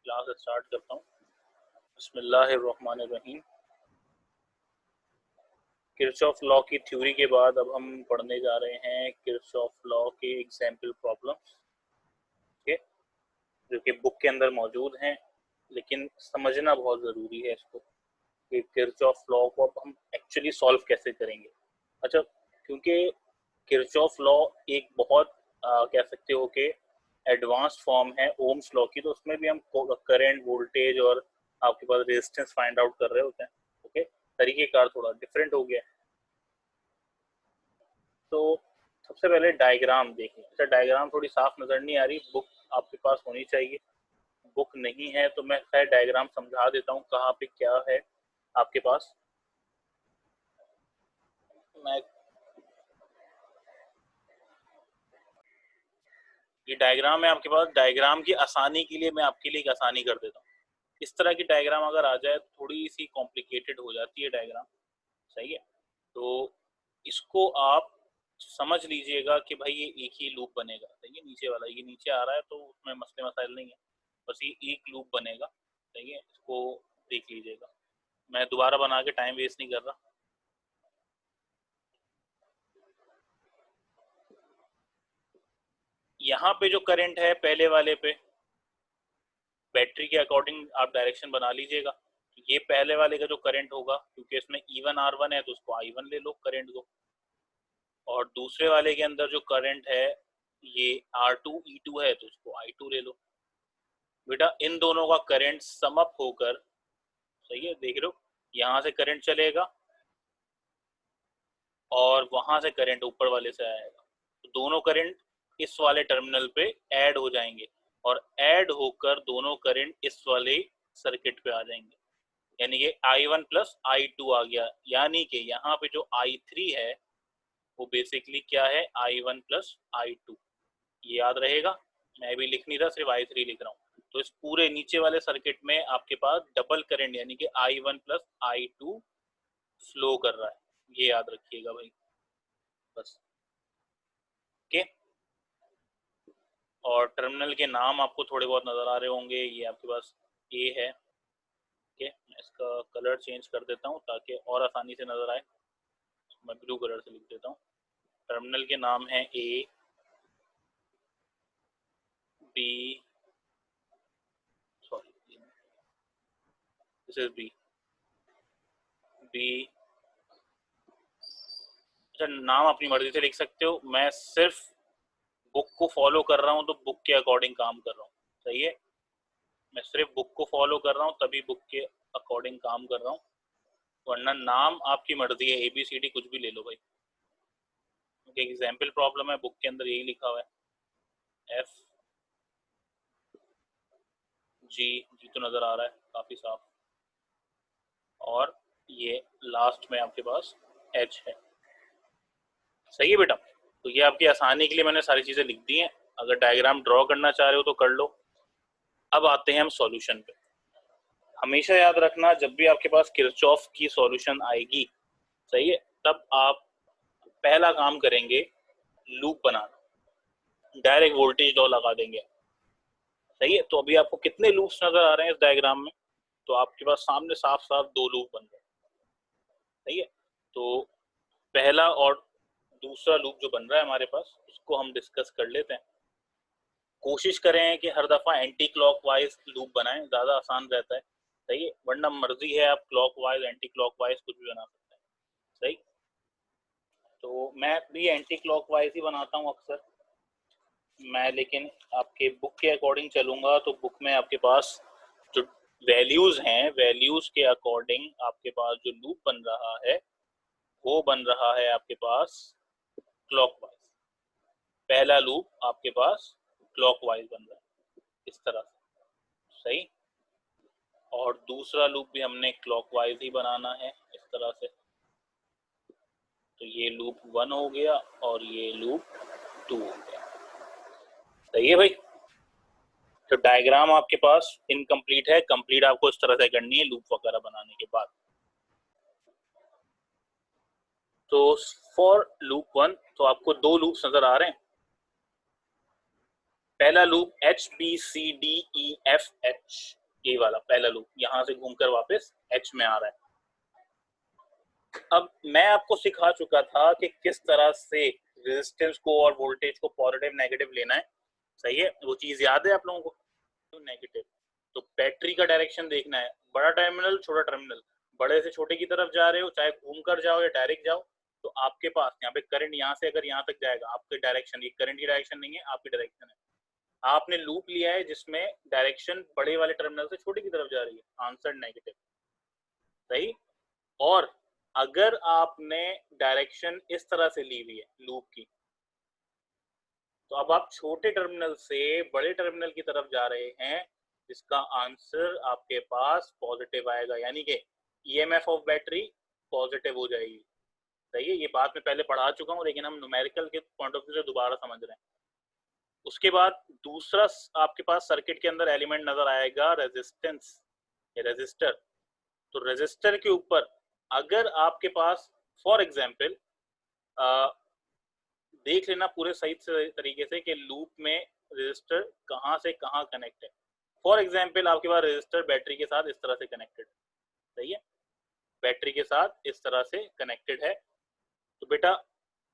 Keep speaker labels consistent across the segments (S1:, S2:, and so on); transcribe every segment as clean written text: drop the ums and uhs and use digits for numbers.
S1: Class start करता हूँ। बिस्मिल्लाहिर्रहमानिर्रहीम। किरचॉफ लॉ की थ्योरी के बाद अब हम पढ़ने जा रहे हैं किरचॉफ लॉ के एग्जाम्पल प्रॉब्लम्स के, जो कि बुक के अंदर मौजूद हैं, लेकिन समझना बहुत ज़रूरी है इसको कि किरचॉफ लॉ को अब हम एक्चुअली सॉल्व कैसे करेंगे। अच्छा, क्योंकि किरचॉफ लॉ एक बहुत कह सकते हो कि एडवांस फॉर्म है ओम्स लॉ की, तो उसमें भी हम करंट, वोल्टेज और आपके पास रेजिस्टेंस फाइंड आउट कर रहे होते हैं। ओके, तरीकेकार थोड़ा डिफरेंट हो गया। तो सबसे पहले डायग्राम देखें। अच्छा, डायग्राम थोड़ी साफ नज़र नहीं आ रही, बुक आपके पास होनी चाहिए। बुक नहीं है तो मैं खैर डायग्राम समझा देता हूँ कहाँ पे क्या है आपके पास। मैं ये डायग्राम है आपके पास। डायग्राम की आसानी के लिए मैं आपके लिए एक आसानी कर देता हूँ। इस तरह की डायग्राम अगर आ जाए थोड़ी सी कॉम्प्लिकेटेड हो जाती है डायग्राम, सही है। तो इसको आप समझ लीजिएगा कि भाई ये एक ही लूप बनेगा, सही है। नीचे वाला ये नीचे आ रहा है तो उसमें मसले मसाइल नहीं है, बस ये एक लूप बनेगा, सही है। इसको देख लीजिएगा, मैं दोबारा बना के टाइम वेस्ट नहीं कर रहा। यहाँ पे जो करंट है पहले वाले पे बैटरी के अकॉर्डिंग आप डायरेक्शन बना लीजिएगा। ये पहले वाले का जो करंट होगा, क्योंकि इसमें E1 R1 है तो उसको I1 ले लो करंट को, और दूसरे वाले के अंदर जो करंट है ये R2 E2 है तो उसको I2 ले लो। बेटा इन दोनों का करंट सम अप होकर, सही है, देख रहे हो, यहाँ से करंट चलेगा और वहां से करंट ऊपर वाले से आएगा, तो दोनों करंट इस वाले टर्मिनल पे ऐड हो जाएंगे और ऐड होकर दोनों करंट इस वाले सर्किट पे आ जाएंगे, यानी ये I1 प्लस I2 आ गया। यानी कि यहाँ पे जो I3 है वो बेसिकली क्या है, I1 प्लस I2। ये याद रहेगा, मैं भी लिख नहीं रहा, सिर्फ I3 लिख रहा हूँ। तो इस पूरे नीचे वाले सर्किट में आपके पास डबल करंट यानी कि I1 प्लस I2 फ्लो कर रहा है, ये याद रखिएगा भाई, बस। ओके, और टर्मिनल के नाम आपको थोड़े बहुत नज़र आ रहे होंगे। ये आपके पास ए है, ओके। मैं इसका कलर चेंज कर देता हूँ ताकि और आसानी से नज़र आए। मैं ब्लू कलर से लिख देता हूँ। टर्मिनल के नाम है A, B, sorry this is B, B. अच्छा, नाम अपनी मर्जी से लिख सकते हो, मैं सिर्फ बुक को फॉलो कर रहा हूँ तो बुक के अकॉर्डिंग काम कर रहा हूँ, सही है। मैं सिर्फ बुक को फॉलो कर रहा हूँ तभी बुक के अकॉर्डिंग काम कर रहा हूँ, वरना नाम आपकी मर्जी है, ABCD कुछ भी ले लो भाई। एग्जाम्पल प्रॉब्लम है, बुक के अंदर यही लिखा हुआ है, F जी तो नज़र आ रहा है काफ़ी साफ, और ये लास्ट में आपके पास H है, सही है बेटा। तो ये आपकी आसानी के लिए मैंने सारी चीज़ें लिख दी हैं, अगर डायग्राम ड्रॉ करना चाह रहे हो तो कर लो। अब आते हैं हम सॉल्यूशन पे। हमेशा याद रखना, जब भी आपके पास किरचॉफ की सॉल्यूशन आएगी, सही है, तब आप पहला काम करेंगे लूप बनाना, डायरेक्ट वोल्टेज लॉ लगा देंगे, सही है। तो अभी आपको कितने लूप्स नजर आ रहे हैं इस डायग्राम में, तो आपके पास सामने साफ साफ दो लूप बन रहे हैं, सही है। तो पहला और दूसरा लूप जो बन रहा है हमारे पास, उसको हम डिस्कस कर लेते हैं। कोशिश करें कि हर दफ़ा एंटी क्लॉकवाइज लूप बनाएं, ज़्यादा आसान रहता है, सही है। वरना मर्जी है, आप क्लॉकवाइज एंटी क्लॉकवाइज कुछ भी बना सकते हैं, सही। तो मैं भी एंटी क्लॉकवाइज ही बनाता हूँ अक्सर मैं, लेकिन आपके बुक के अकॉर्डिंग चलूंगा तो बुक में आपके पास जो वैल्यूज हैं, वैल्यूज के अकॉर्डिंग आपके पास जो लूप बन रहा है वो बन रहा है आपके पास क्लॉकवाइज। पहला लूप आपके पास क्लॉकवाइज बन रहा है इस तरह से, सही। और दूसरा लूप भी हमने क्लॉकवाइज ही बनाना है इस तरह से। तो ये लूप 1 हो गया और ये लूप 2 हो गया, सही है भाई। तो डायग्राम आपके पास इनकम्प्लीट है, कंप्लीट आपको इस तरह से करनी है लूप वगैरह बनाने के बाद। तो फॉर लूप 1 तो आपको दो लूप्स नजर आ रहे हैं। पहला लूप HBCDEFH, ये वाला पहला लूप यहाँ से घूमकर वापस एच में आ रहा है। अब मैं आपको सिखा चुका था कि किस तरह से रेजिस्टेंस को और वोल्टेज को पॉजिटिव नेगेटिव लेना है, सही है, वो चीज याद है आप लोगों को? तो नेगेटिव, तो बैटरी का डायरेक्शन देखना है, बड़ा टर्मिनल छोटा टर्मिनल, बड़े से छोटे की तरफ जा रहे हो चाहे घूम कर जाओ या डायरेक्ट जाओ, तो आपके पास यहाँ पे करंट यहाँ से अगर यहाँ तक जाएगा, आपके डायरेक्शन, ये करंट की डायरेक्शन नहीं है, आपकी डायरेक्शन है। आपने लूप लिया है जिसमें डायरेक्शन बड़े वाले टर्मिनल से छोटे की तरफ जा रही है, आंसर नेगेटिव, सही। और अगर आपने डायरेक्शन इस तरह से ली हुई है लूप की, तो अब आप छोटे टर्मिनल से बड़े टर्मिनल की तरफ जा रहे हैं, जिसका आंसर आपके पास पॉजिटिव आएगा, यानी कि ईएमएफ ऑफ बैटरी पॉजिटिव हो जाएगी, सही है। ये बात मैं पहले पढ़ा चुका हूँ, लेकिन हम न्यूमेरिकल के पॉइंट ऑफ व्यू से दोबारा समझ रहे हैं। उसके बाद दूसरा आपके पास सर्किट के अंदर एलिमेंट नजर आएगा रेजिस्टेंस या रेजिस्टर। तो रेजिस्टर के ऊपर अगर आपके पास फॉर एग्जांपल देख लेना पूरे सही तरीके से कि लूप में रेजिस्टर कहाँ से कहाँ कनेक्ट है। फॉर एग्जांपल आपके पास रेजिस्टर बैटरी के साथ इस तरह से कनेक्टेड, सही है, बैटरी के साथ इस तरह से कनेक्टेड है। तो बेटा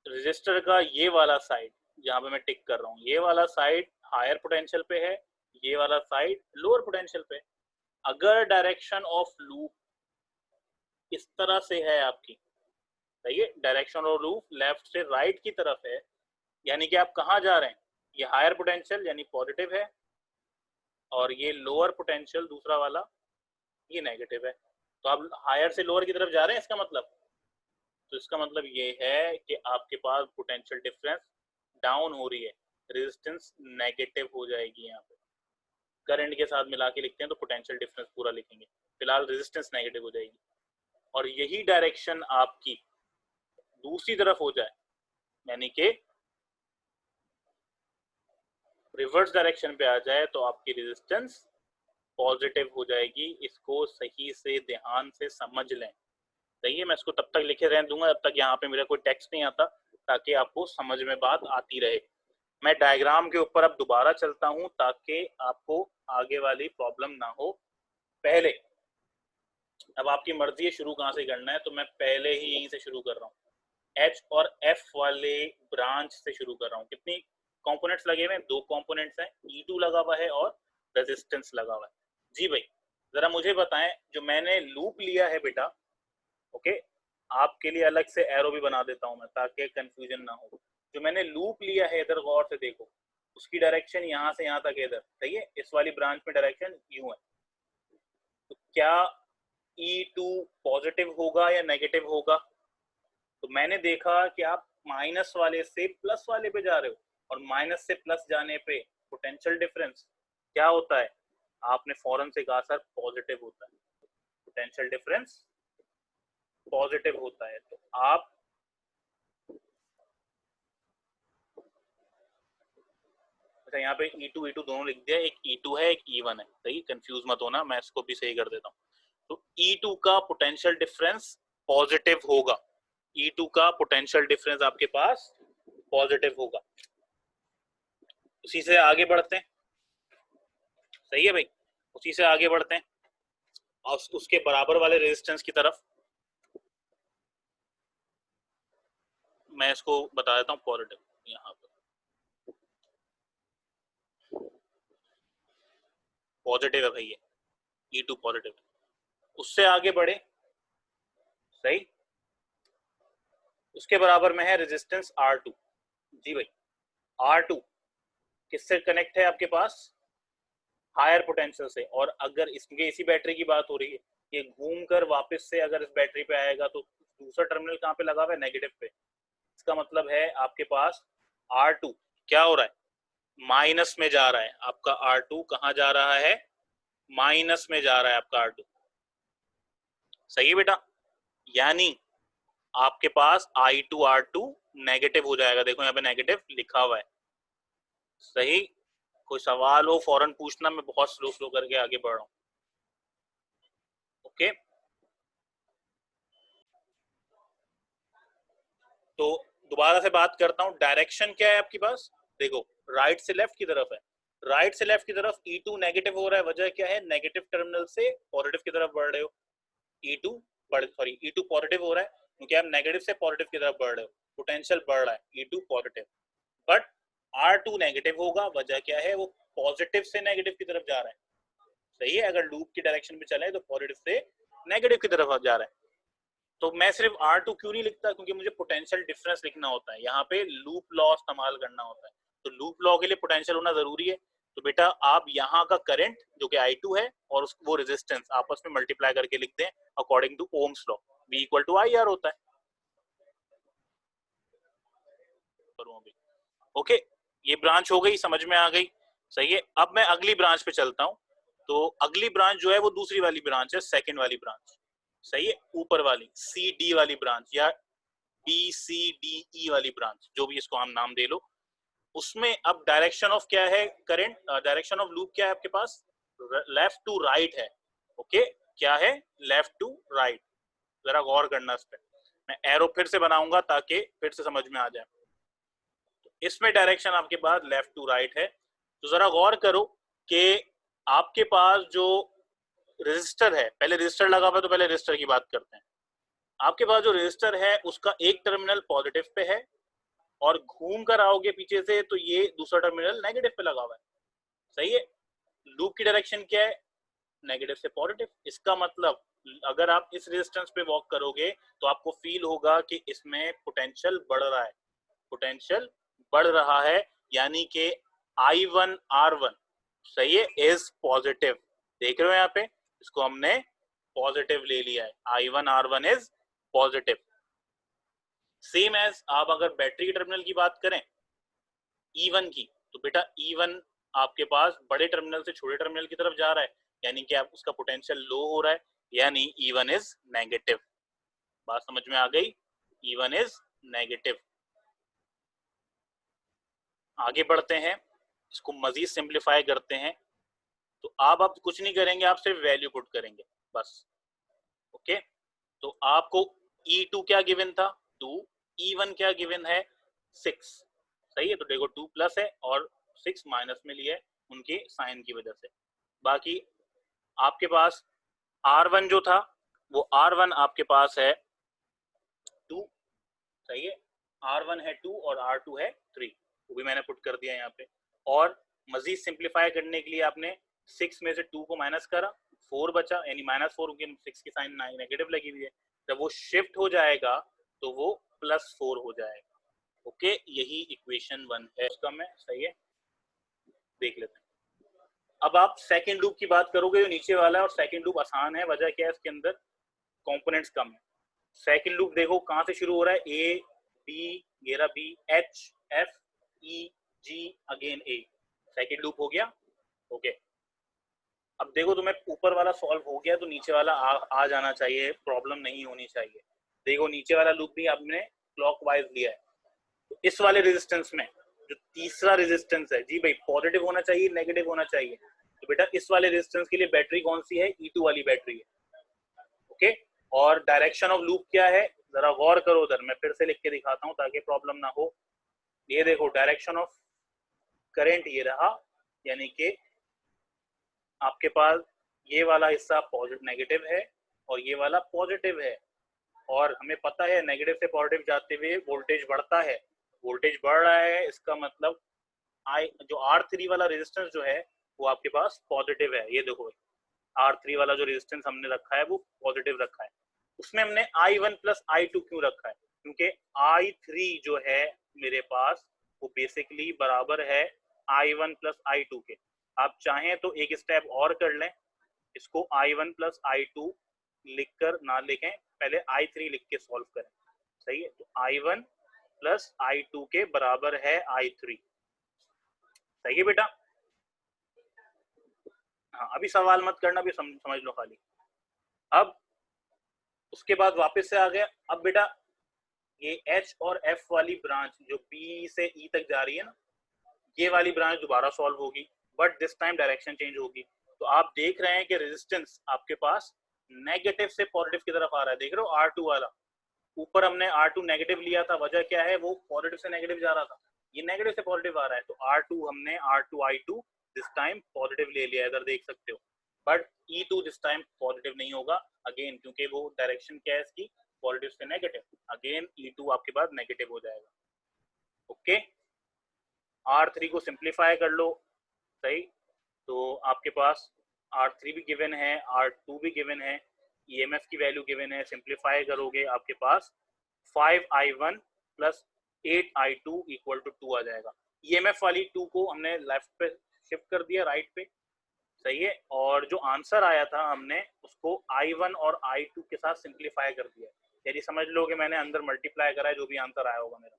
S1: रेजिस्टर का ये वाला साइड जहाँ पे मैं टिक कर रहा हूँ, ये वाला साइड हायर पोटेंशियल पे है, ये वाला साइड लोअर पोटेंशियल पे। अगर डायरेक्शन ऑफ लूप इस तरह से है आपकी, सही है, डायरेक्शन ऑफ लूप लेफ्ट से राइट की तरफ है, यानी कि आप कहाँ जा रहे हैं, ये हायर पोटेंशियल यानी पॉजिटिव है, और ये लोअर पोटेंशियल दूसरा वाला ये नेगेटिव है। तो आप हायर से लोअर की तरफ जा रहे हैं, इसका मतलब, तो इसका मतलब ये है कि आपके पास पोटेंशियल डिफरेंस डाउन हो रही है, रेजिस्टेंस नेगेटिव हो जाएगी। यहाँ पे करंट के साथ मिला के लिखते हैं तो पोटेंशियल डिफरेंस पूरा लिखेंगे, फिलहाल रेजिस्टेंस नेगेटिव हो जाएगी। और यही डायरेक्शन आपकी दूसरी तरफ हो जाए, यानी कि रिवर्स डायरेक्शन पे आ जाए, तो आपकी रेजिस्टेंस पॉजिटिव हो जाएगी। इसको सही से ध्यान से समझ लें, सही है। मैं इसको तब तक लिखे रहने दूंगा जब तक यहाँ पे मेरा कोई टेक्स्ट नहीं आता, ताकि आपको समझ में बात आती रहे। मैं डायग्राम के ऊपर अब दोबारा चलता हूँ ताकि आपको आगे वाली प्रॉब्लम ना हो। पहले अब आपकी मर्जी है शुरू कहाँ से करना है, तो मैं पहले ही यहीं से शुरू कर रहा हूँ, एच और एफ वाले ब्रांच से शुरू कर रहा हूँ। कितनी कंपोनेंट्स लगे हुए हैं? 2 कंपोनेंट्स हैं, E2 लगा हुआ है और रेजिस्टेंस लगा हुआ है। जी भाई, जरा मुझे बताएं, जो मैंने लूप लिया है बेटा, ओके, आपके लिए अलग से एरो भी बना देता हूं मैं ताकि कंफ्यूजन ना हो। जो मैंने लूप लिया है, इधर गौर से देखो, उसकी डायरेक्शन यहाँ से यहाँ तक इधर, सही है, इस वाली ब्रांच में डायरेक्शन यूं है। तो क्या E2 पॉजिटिव होगा या नेगेटिव होगा? तो मैंने देखा कि आप माइनस वाले से प्लस वाले पे जा रहे हो, और माइनस से प्लस जाने पे पोटेंशियल डिफरेंस क्या होता है? आपने फौरन से कहा सर पॉजिटिव होता है, पोटेंशियल डिफरेंस पॉजिटिव होता है। तो आप अच्छा यहाँ पे E2 E2 दोनों लिख दिया, एक E2 है एक E1 है, सही, कंफ्यूज मत होना, मैं इसको भी सही कर देता हूँ। तो E2 का पोटेंशियल डिफरेंस पॉजिटिव होगा, E2 का पोटेंशियल डिफरेंस आपके पास पॉजिटिव होगा। उसी से आगे बढ़ते हैं, सही है भाई, उसी से आगे बढ़ते हैं और उसके बराबर वाले रेजिस्टेंस की तरफ। मैं इसको बता देता हूँ पॉजिटिव, यहाँ पर पॉजिटिव है भाई, ये E2 पॉजिटिव। उससे आगे बढ़े, सही, उसके बराबर में है रेजिस्टेंस R2। जी भाई, R2 किससे कनेक्ट है आपके पास? हायर पोटेंशियल से। और अगर इसके इसी बैटरी की बात हो रही है, ये घूम कर वापस से अगर इस बैटरी पे आएगा तो दूसरा टर्मिनल कहाँ पे लगा हुआ है? नेगेटिव पे। इसका मतलब है आपके पास R2 क्या हो रहा है? माइनस में जा रहा है। आपका R2 कहाँ जा रहा है? माइनस में जा रहा है आपका R2, सही है बेटा। यानी आपके पास I2R2 नेगेटिव हो जाएगा, देखो यहाँ पे नेगेटिव लिखा हुआ है, सही। कोई सवाल हो फौरन पूछना, मैं बहुत स्लो स्लो करके आगे बढ़ रहा हूँ, ओके। तो दोबारा से बात करता हूँ, डायरेक्शन क्या है आपके पास? देखो राइट से लेफ्ट की तरफ है, राइट से लेफ्ट की तरफ E2 नेगेटिव हो रहा है, वजह क्या है, नेगेटिव टर्मिनल से पॉजिटिव की तरफ बढ़ रहे हो। E2 पॉजिटिव हो रहा है क्योंकि आप नेगेटिव से पॉजिटिव की तरफ बढ़ रहे हो, पोटेंशियल बढ़ रहा है, E2 positive. But R2 negative होगा, वजह क्या है, वो पॉजिटिव से नेगेटिव की तरफ जा रहा है। सही है, अगर लूप की डायरेक्शन में चले तो पॉजिटिव से नेगेटिव की तरफ जा रहा है। तो मैं सिर्फ R2 क्यों नहीं लिखता, क्योंकि मुझे पोटेंशियल डिफरेंस लिखना होता है, यहाँ पे लूप लॉ इस्तेमाल करना होता है। तो लूप लॉ के लिए पोटेंशियल होना जरूरी है। तो बेटा आप यहाँ का करंट जो कि I2 है और वो रेजिस्टेंस आपस में मल्टीप्लाई करके लिख दें according to Ohm's law, V equal to IR होता है। ओके, ये ब्रांच हो गई, समझ में आ गई। सही है, अब मैं अगली ब्रांच पे चलता हूँ। तो अगली ब्रांच जो है वो दूसरी वाली ब्रांच है, सेकंड वाली ब्रांच। सही है, ऊपर वाली CD वाली ब्रांच या BCDE वाली ब्रांच, जो भी इसको हम नाम दे लो। उसमें अब डायरेक्शन ऑफ क्या है, करंट डायरेक्शन ऑफ लूप क्या है आपके पास, लेफ्ट टू राइट है। ओके, क्या है, लेफ्ट टू राइट। जरा गौर करना इस पे, मैं एरो फिर से बनाऊंगा ताकि फिर से समझ में आ जाए। इसमें डायरेक्शन आपके पास लेफ्ट टू राइट है। तो जरा गौर करो कि आपके पास जो रेजिस्टर है, पहले रेजिस्टर लगा हुआ है तो पहले रेजिस्टर की बात करते हैं। आपके पास जो रेजिस्टर है उसका एक टर्मिनल पॉजिटिव पे है और घूम कर आओगे पीछे से तो ये दूसरा टर्मिनल नेगेटिव पे लगा हुआ है। सही है, लूप की डायरेक्शन क्या है, नेगेटिव से पॉजिटिव। इसका मतलब अगर आप इस रेजिस्टेंस पे वॉक करोगे तो आपको फील होगा कि इसमें पोटेंशियल बढ़ रहा है, पोटेंशियल बढ़ रहा है, यानी कि I1 R1 सही है इज पॉजिटिव। देख रहे हो यहाँ पे, इसको हमने पॉजिटिव ले लिया है, I1 R1 is positive. Same as आप अगर बैटरी के टर्मिनल की बात करें E1 की, तो बेटा E1 आपके पास बड़े टर्मिनल से छोटे टर्मिनल की तरफ जा रहा है, यानी कि आप उसका पोटेंशियल लो हो रहा है, यानी E1 इज नेगेटिव। बात समझ में आ गई, E1 इज नेगेटिव। आगे बढ़ते हैं, इसको मजीद सिंप्लीफाई करते हैं। तो आप कुछ नहीं करेंगे, आप सिर्फ वैल्यू पुट करेंगे बस। ओके, तो आपको E2 क्या गिवन था, 2, E1 क्या गिवन है, 6। सही है, तो देखो 2 प्लस है और 6 माइनस में लिया है उनके साइन की वजह से। बाकी आपके पास R1 जो था वो R1 आपके पास है 2। सही है, R1 है 2 और R2 है 3, वो भी मैंने पुट कर दिया यहाँ पे। और मजीद सिंप्लीफाई करने के लिए आपने 6 में से 2 को माइनस करा, 4 बचा, यानी -4 की 6 की साइन नेगेटिव लगी हुई है, जब वो शिफ्ट हो जाएगा तो वो +4 हो जाएगा। ओके, यही इक्वेशन 1 है उसका में। सही है, देख लेते हैं। अब आप सेकंड लूप की बात करोगे, जो नीचे वाला है, और सेकंड लूप आसान है, वजह क्या है, इसके अंदर कंपोनेंट्स कम है। सेकंड लूप देखो कहां से शुरू हो रहा है, A B, गेरा B, H F E G again A, second loop हो गया। ओके, अब देखो तुम्हें ऊपर वाला सॉल्व हो गया तो नीचे वाला आ जाना चाहिए, प्रॉब्लम नहीं होनी चाहिए। देखो नीचे वाला लूप भी आपने क्लॉकवाइज लिया है। तो इस वाले रेजिस्टेंस में जो तीसरा रेजिस्टेंस है, जी भाई पॉजिटिव होना चाहिए नेगेटिव होना चाहिए, तो बेटा इस वाले रेजिस्टेंस के लिए बैटरी कौन सी है, E2 वाली बैटरी है। ओके, और डायरेक्शन ऑफ लूप क्या है, जरा गौर करो उधर, मैं फिर से लिख के दिखाता हूं ताकि प्रॉब्लम ना हो। ये देखो डायरेक्शन ऑफ करंट ये रहा, यानी कि आपके पास ये वाला हिस्सा पॉजिटिव नेगेटिव है और ये वाला पॉजिटिव है, और हमें पता है नेगेटिव से पॉजिटिव जाते हुए वोल्टेज बढ़ता है, वोल्टेज बढ़ रहा है, इसका मतलब जो R3 वाला रेजिस्टेंस जो है वो आपके पास पॉजिटिव है। ये देखो R3 वाला जो रेजिस्टेंस हमने रखा है वो पॉजिटिव रखा है। उसमें हमने I1 प्लस I2 क्यों रखा है, क्योंकि I3 जो है मेरे पास वो बेसिकली बराबर है I1 प्लस I2 के। आप चाहें तो एक स्टेप और कर लें, इसको I1 प्लस I2 लिखकर ना लिखें, पहले I3 लिख के सॉल्व करें। सही है, तो I1 प्लस I2 के बराबर है I3। सही है बेटा, हाँ अभी सवाल मत करना, अभी समझ लो खाली। अब उसके बाद वापस से आ गया। अब बेटा ये H और F वाली ब्रांच जो B से E तक जा रही है ना, ये वाली ब्रांच दोबारा सॉल्व होगी, but this time direction change होगी। तो आप देख रहे हैं कि रेजिस्टेंस आपके पास नेगेटिव से पॉजिटिव की तरफ आ रहा है, देख रहे हो R2 वाला, ऊपर हमने R2 नेगेटिव लिया था, वजह क्या है, वो पॉजिटिव से नेगेटिव जा रहा था, ये नेगेटिव से पॉजिटिव आ रहा है, तो R2 हमने R2 I2 this time positive ले लिया, इधर देख सकते हो, but E2 this time positive नहीं होगा अगेन, क्योंकि वो डायरेक्शन क्या है इसकी, पॉजिटिव से नेगेटिव, अगेन E2 आपके पास नेगेटिव हो जाएगा। ओके, R3 को सिंप्लीफाई कर लो, सही, तो आपके पास R3 भी गिवन है, R2 भी गिवन है, EMF की वैल्यू गिवन है, सिंप्लीफाई करोगे आपके पास 5I1 plus 8I2 equal to 2 आ जाएगा। EMF वाली 2 को हमने लेफ्ट पे शिफ्ट कर दिया, राइट पे, सही है, और जो आंसर आया था हमने उसको I1 और I2 के साथ सिंप्लीफाई कर दिया, यानी समझ लो कि मैंने अंदर मल्टीप्लाई करा है जो भी आंसर आया होगा मेरा।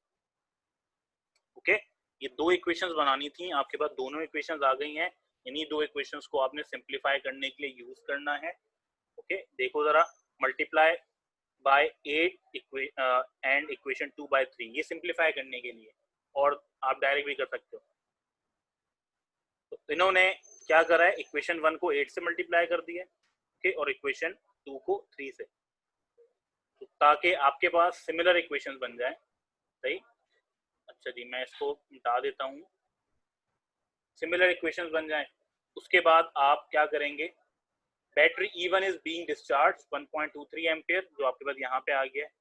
S1: ओके, ये दो इक्वेशंस बनानी थी, आपके पास दोनों इक्वेशंस आ गई हैं, इन्हीं दो इक्वेशंस को आपने सिंप्लीफाई करने के लिए यूज करना है। ओके, देखो जरा, multiply by 8 and equation 2 by 3, ये सिंप्लीफाई करने के लिए, और आप डायरेक्ट भी कर सकते हो। तो इन्होंने क्या करा है, इक्वेशन 1 को 8 से मल्टीप्लाई कर दिया, ओके, और इक्वेशन 2 को 3 से, तो ताकि आपके पास सिमिलर इक्वेशंस बन जाए, सही। अच्छा जी, मैं इसको मिटा देता हूँ, सिमिलर इक्वेशंस बन जाए। उसके बाद आप क्या करेंगे, battery E1 is being discharge 1.23 ampere, जो आपके पास यहाँ पे आ गया है।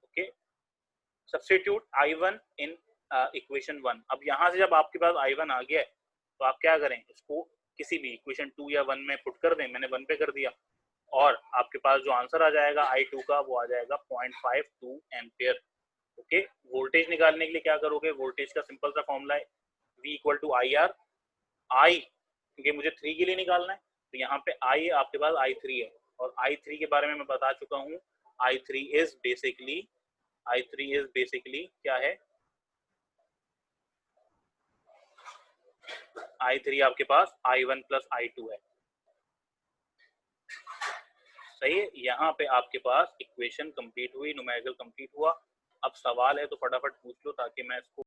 S1: Okay, substitute I1 in equation 1। अब यहाँ से जब आपके पास I1 आ गया है तो आप क्या करें, इसको किसी भी इक्वेशन 2 या 1 में पुट कर दें, मैंने 1 पे कर दिया, और आपके पास जो आंसर आ जाएगा I2 का वो आ जाएगा 0.52 एम्पियर। ओके, वोल्टेज निकालने के लिए क्या करोगे, वोल्टेज का सिंपल सा फॉर्मूला है V equal to IR, I क्योंकि मुझे 3 के लिए निकालना है, तो यहाँ पे I आपके पास I3 है, और I3 के बारे में मैं बता चुका हूँ, I3 इज बेसिकली क्या है, I3 आपके पास I1 प्लस I2 है, सही है। यहाँ पे आपके पास इक्वेशन कंप्लीट हुई, न्यूमेरिकल कंप्लीट हुआ। अब सवाल है तो फटाफट पूछ लो ताकि मैं इसको